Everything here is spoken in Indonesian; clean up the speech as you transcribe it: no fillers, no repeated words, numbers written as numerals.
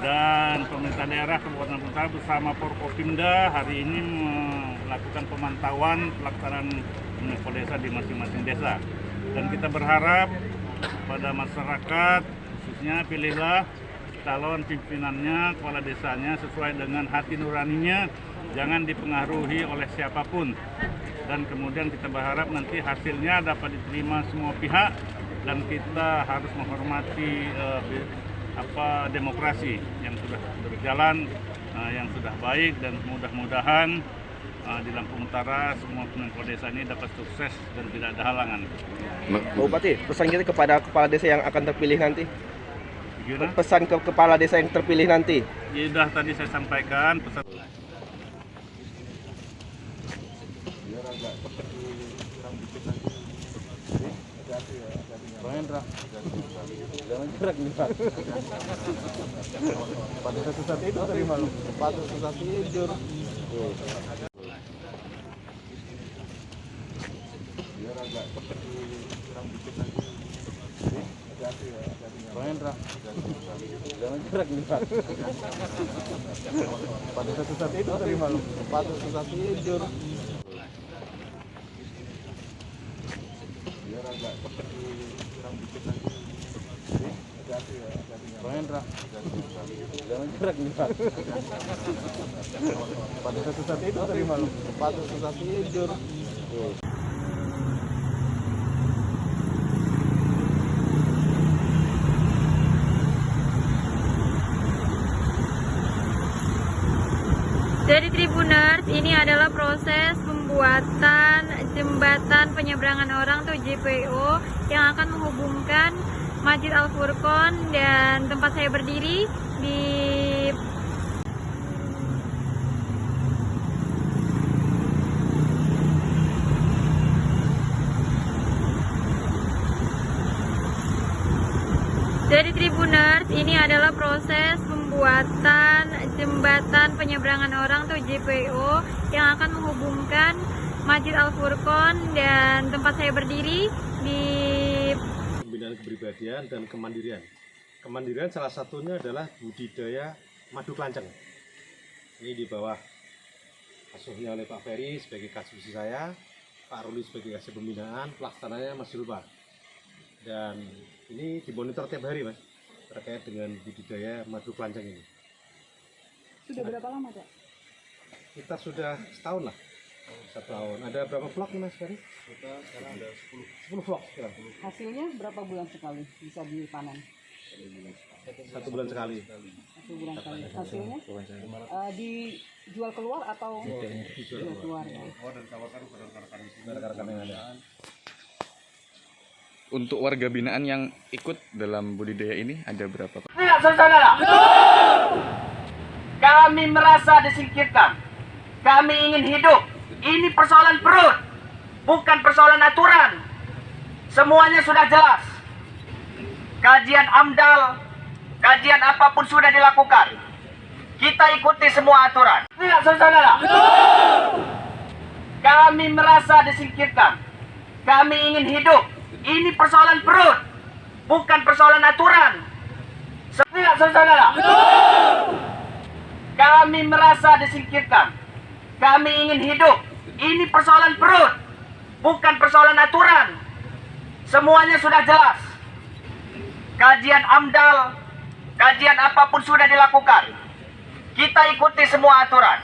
Dan pemerintah daerah Kabupaten Utara bersama Forkopimda hari ini melakukan pemantauan pelaksanaan Info Desa di masing-masing desa. Dan kita berharap pada masyarakat khususnya pilihlah calon pimpinannya, kepala desanya sesuai dengan hati nuraninya, jangan dipengaruhi oleh siapapun. Dan kemudian kita berharap nanti hasilnya dapat diterima semua pihak dan kita harus menghormati demokrasi yang sudah berjalan, yang sudah baik, dan mudah-mudahan di Lampung Utara semua pemangku desa ini dapat sukses dan tidak ada halangan. Pak Bupati, pesan kita kepada kepala desa yang akan terpilih nanti. Gimana? Pesan ke kepala desa yang terpilih nanti. Ya, sudah tadi saya sampaikan pesan. Jangan gerak nih Pak. Pada susah tidur tadi malam. Pada susah tidur. Biar agak kurang dikit lagi. Jangan gerak nih Pak. Pada susah tidur tadi malam. Pada susah tidur. Biar agak kurang dikit lagi. Jangan gerak nih Pak. Pada susah tidur tadi malam. Pada susah tidur. Dari Tribuners, ini adalah proses pembuatan jembatan penyeberangan orang atau JPO yang akan menghubungkan Masjid Al-Furqon dan tempat saya berdiri di Tribuners, ini adalah proses pembuatan jembatan penyeberangan orang atau JPO yang akan menghubungkan Masjid Al-Furqon dan tempat saya berdiri di pembinaan kepribadian dan kemandirian. Kemandirian salah satunya adalah budidaya madu kelanceng. Ini di bawah asuhnya oleh Pak Ferry sebagai kasih saya, Pak Ruli sebagai kasih pembinaan, pelaksananya Mas Julpa. Dan ini dimonitor tiap hari Mas, terkait dengan budidaya madu kelanceng ini. Sudah berapa lama Pak? Kita sudah setahun lah. Setahun. Ada berapa vlog nih Mas Ferry? Kita sekarang ada 10 vlog sekarang. Hasilnya berapa bulan sekali bisa dipanen? 1 bulan sekali. 1 bulan sekali. Hasilnya dijual keluar atau dijual keluar? Ya. Rekan-rekan yang ada. Untuk warga binaan yang ikut dalam budidaya ini ada berapa Pak? Tidak, saudara. Kami merasa disingkirkan. Kami ingin hidup. Ini persoalan perut, bukan persoalan aturan. Semuanya sudah jelas. Kajian AMDAL, kajian apapun sudah dilakukan. Kita ikuti semua aturan. Tidak, saudara. Kami merasa disingkirkan. Kami ingin hidup. Ini persoalan perut, bukan persoalan aturan. Tidak, saudara. Kami merasa disingkirkan. Kami ingin hidup. Ini persoalan perut, bukan persoalan aturan. Semuanya sudah jelas. Kajian AMDAL, kajian apapun sudah dilakukan. Kita ikuti semua aturan.